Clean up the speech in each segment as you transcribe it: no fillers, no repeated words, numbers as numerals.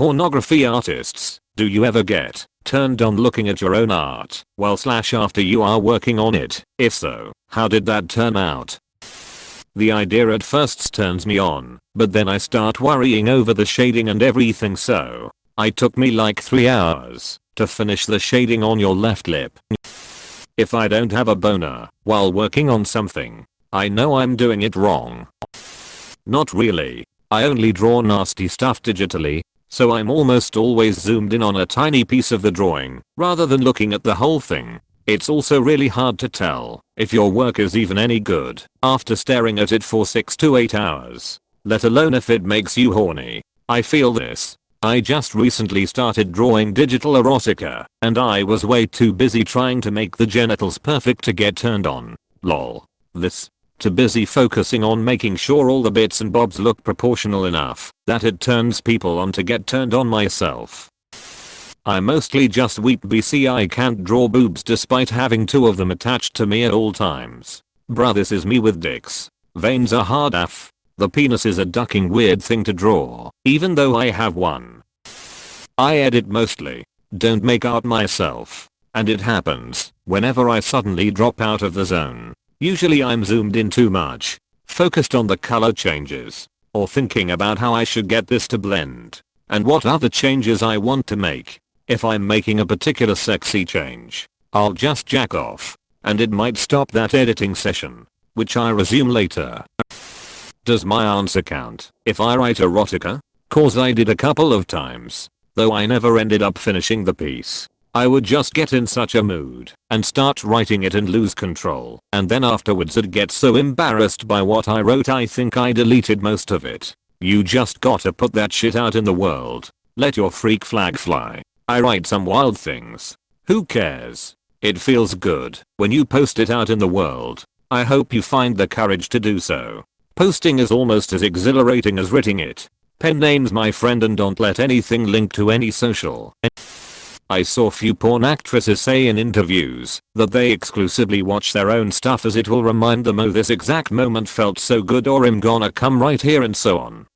Pornography artists, do you ever get turned on looking at your own art while / after you are working on it? If so, how did that turn out? The idea at first turns me on, but then I start worrying over the shading and everything, so it took me like 3 hours to finish the shading on your left lip. If I don't have a boner while working on something, I know I'm doing it wrong. Not really. I only draw nasty stuff digitally, so I'm almost always zoomed in on a tiny piece of the drawing rather than looking at the whole thing. It's also really hard to tell if your work is even any good after staring at it for 6 to 8 hours, let alone if it makes you horny. I feel this. I just recently started drawing digital erotica, and I was way too busy trying to make the genitals perfect to get turned on. Lol. Too busy focusing on making sure all the bits and bobs look proportional enough that it turns people on to get turned on myself. I mostly just weep BC I can't draw boobs despite having 2 of them attached to me at all times. Bruh, this is me with dicks. Veins are hard af. The penis is a ducking weird thing to draw, even though I have one. I edit mostly, don't make art myself, and it happens whenever I suddenly drop out of the zone. Usually I'm zoomed in too much, focused on the color changes, or thinking about how I should get this to blend, and what other changes I want to make. If I'm making a particular sexy change, I'll just jack off, and it might stop that editing session, which I resume later. Does my answer count if I write erotica? Cause I did a couple of times, though I never ended up finishing the piece. I would just get in such a mood and start writing it and lose control, and then afterwards I'd get so embarrassed by what I wrote I think I deleted most of it. You just gotta put that shit out in the world. Let your freak flag fly. I write some wild things. Who cares? It feels good when you post it out in the world. I hope you find the courage to do so. Posting is almost as exhilarating as writing it. Pen name's my friend and don't let anything link to any social. I saw few porn actresses say in interviews that they exclusively watch their own stuff as it will remind them, oh, this exact moment felt so good, or I'm gonna come right here, and so on.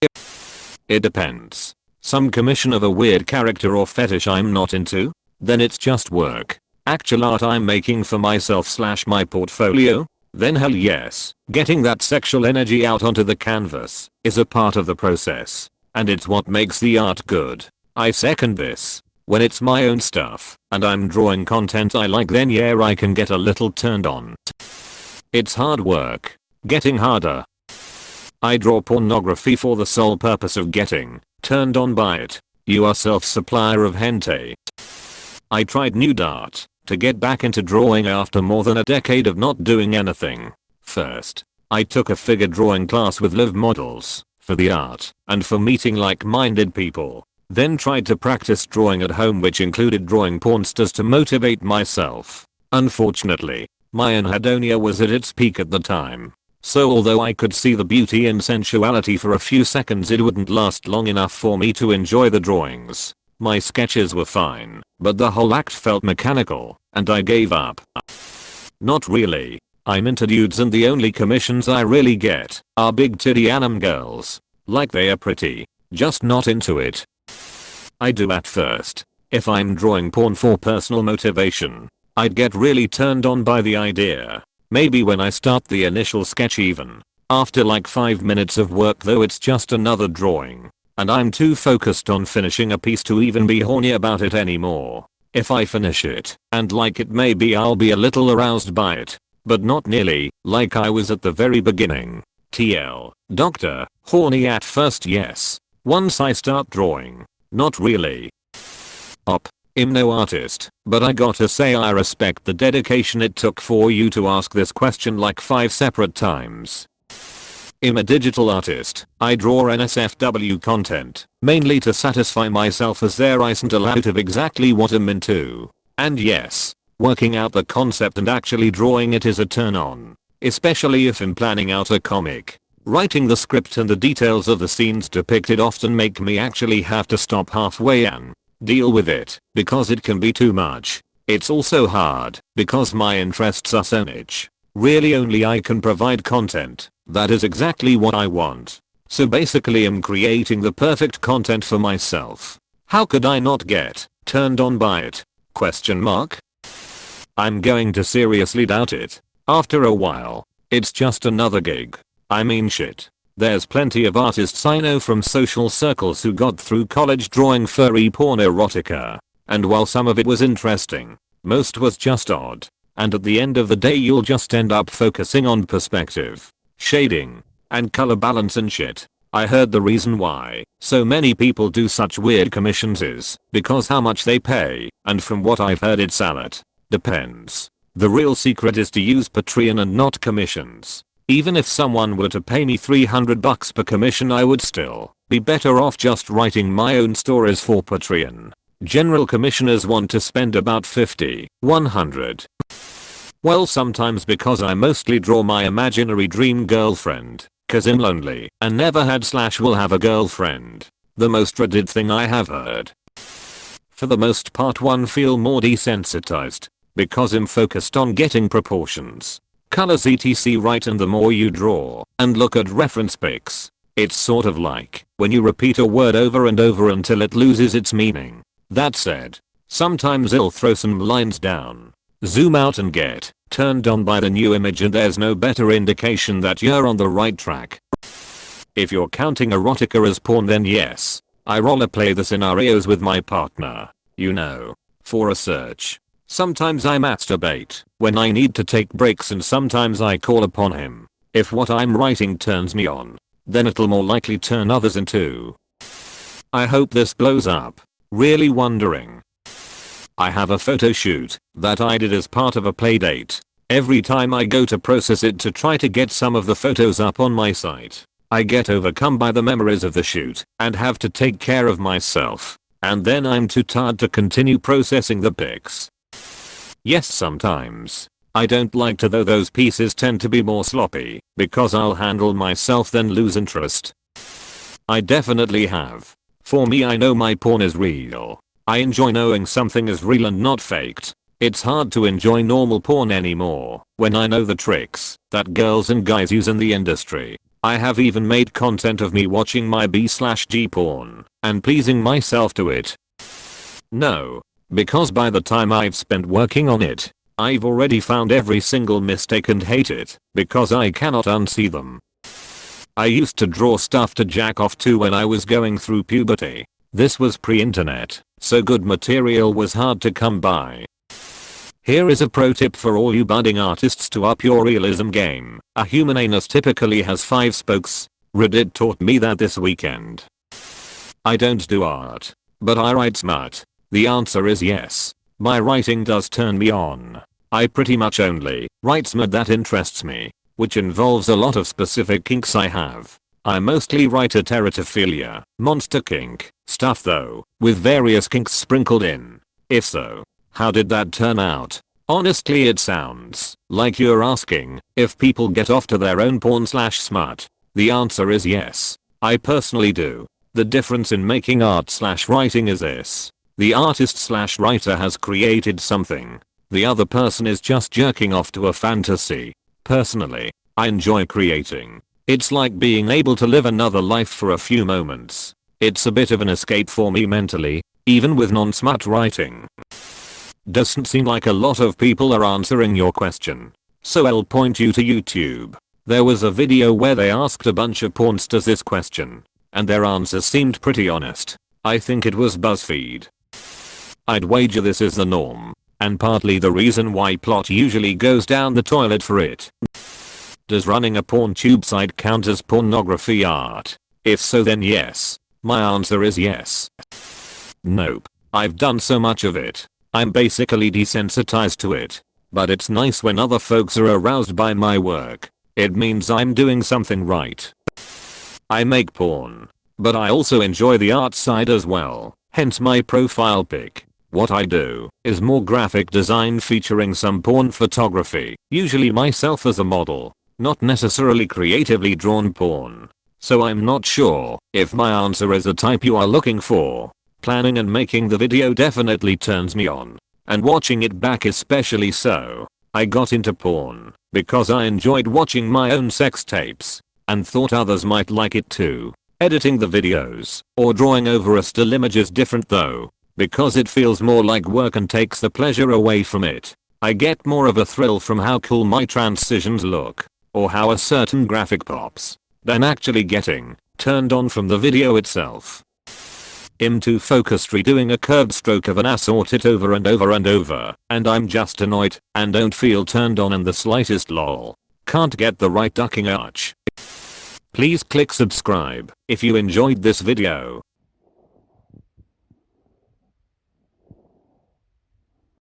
It depends. Some commission of a weird character or fetish I'm not into? Then it's just work. Actual art I'm making for myself / my portfolio? Then hell yes. Getting that sexual energy out onto the canvas is a part of the process, and it's what makes the art good. I second this. When it's my own stuff and I'm drawing content I like, then yeah, I can get a little turned on. It's hard work. Getting harder. I draw pornography for the sole purpose of getting turned on by it. You are self-supplier of hentai. I tried nude art to get back into drawing after more than a decade of not doing anything. First, I took a figure drawing class with live models for the art and for meeting like-minded people. Then tried to practice drawing at home, which included drawing pornsters to motivate myself. Unfortunately, my anhedonia was at its peak at the time. So although I could see the beauty and sensuality for a few seconds, it wouldn't last long enough for me to enjoy the drawings. My sketches were fine, but the whole act felt mechanical, and I gave up. Not really. I'm into dudes and the only commissions I really get are big titty anime girls. Like, they are pretty, just not into it. I do at first. If I'm drawing porn for personal motivation, I'd get really turned on by the idea. Maybe when I start the initial sketch even. After like 5 minutes of work though, it's just another drawing, and I'm too focused on finishing a piece to even be horny about it anymore. If I finish it and like it, maybe I'll be a little aroused by it, but not nearly like I was at the very beginning. TL. Doctor, horny at first, yes. Once I start drawing, not really. I'm no artist, but I gotta say I respect the dedication it took for you to ask this question like 5 separate times. I'm a digital artist. I draw NSFW content, mainly to satisfy myself as there isn't a lot of exactly what I'm into. And yes, working out the concept and actually drawing it is a turn on. Especially if I'm planning out a comic. Writing the script and the details of the scenes depicted often make me actually have to stop halfway and deal with it, because it can be too much. It's also hard, because my interests are so niche. Really only I can provide content that is exactly what I want. So basically I'm creating the perfect content for myself. How could I not get turned on by it? Question mark. I'm going to seriously doubt it. After a while, it's just another gig. I mean shit. There's plenty of artists I know from social circles who got through college drawing furry porn erotica. And while some of it was interesting, most was just odd. And at the end of the day you'll just end up focusing on perspective, shading, and color balance and shit. I heard the reason why so many people do such weird commissions is because how much they pay, and from what I've heard it's a lot. Depends. The real secret is to use Patreon and not commissions. Even if someone were to pay me $300 per commission I would still be better off just writing my own stories for Patreon. General commissioners want to spend about 50, 100. Well, sometimes because I mostly draw my imaginary dream girlfriend, cause I'm lonely and never had / will have a girlfriend. The most Reddit thing I have heard. For the most part one feel more desensitized, because I'm focused on getting proportions, colors etc right, and the more you draw and look at reference pics, it's sort of like when you repeat a word over and over until it loses its meaning. That said, sometimes I'll throw some lines down, zoom out and get turned on by the new image, and there's no better indication that you're on the right track. If you're counting erotica as porn then yes, I roleplay the scenarios with my partner, you know, for a search. Sometimes I masturbate when I need to take breaks, and sometimes I call upon him. If what I'm writing turns me on, then it'll more likely turn others in too. I hope this blows up. Really wondering. I have a photo shoot that I did as part of a playdate. Every time I go to process it to try to get some of the photos up on my site, I get overcome by the memories of the shoot and have to take care of myself, and then I'm too tired to continue processing the pics. Yes, sometimes I don't like to, though those pieces tend to be more sloppy because I'll handle myself then lose interest. I definitely have. For me, I know my porn is real. I enjoy knowing something is real and not faked. It's hard to enjoy normal porn anymore when I know the tricks that girls and guys use in the industry. I have even made content of me watching my B/G porn and pleasing myself to it. No, because by the time I've spent working on it, I've already found every single mistake and hate it because I cannot unsee them. I used to draw stuff to jack off to when I was going through puberty. This was pre-internet, so good material was hard to come by. Here is a pro tip for all you budding artists to up your realism game. A human anus typically has 5 spokes. Reddit taught me that this weekend. I don't do art, but I write smut. The answer is yes. My writing does turn me on. I pretty much only write smut that interests me, which involves a lot of specific kinks I have. I mostly write heterotophilia, monster kink, stuff though, with various kinks sprinkled in. If so, how did that turn out? Honestly, it sounds like you're asking if people get off to their own porn/smut. The answer is yes. I personally do. The difference in making art/writing is this. The artist/writer has created something. The other person is just jerking off to a fantasy. Personally, I enjoy creating. It's like being able to live another life for a few moments. It's a bit of an escape for me mentally, even with non-smut writing. Doesn't seem like a lot of people are answering your question, so I'll point you to YouTube. There was a video where they asked a bunch of pornsters this question, and their answers seemed pretty honest. I think it was BuzzFeed. I'd wager this is the norm, and partly the reason why plot usually goes down the toilet for it. Does running a PornTube site count as pornography art? If so then yes. My answer is yes. Nope. I've done so much of it. I'm basically desensitized to it. But it's nice when other folks are aroused by my work. It means I'm doing something right. I make porn, but I also enjoy the art side as well, hence my profile pic. What I do is more graphic design featuring some porn photography, usually myself as a model, not necessarily creatively drawn porn. So I'm not sure if my answer is the type you are looking for. Planning and making the video definitely turns me on, and watching it back especially so. I got into porn because I enjoyed watching my own sex tapes and thought others might like it too. Editing the videos or drawing over a still image is different though, because it feels more like work and takes the pleasure away from it. I get more of a thrill from how cool my transitions look, or how a certain graphic pops, than actually getting turned on from the video itself. I'm too focused redoing a curved stroke of an ass it over and over and over, and I'm just annoyed and don't feel turned on in the slightest lol. Can't get the right ducking arch. Please click subscribe if you enjoyed this video.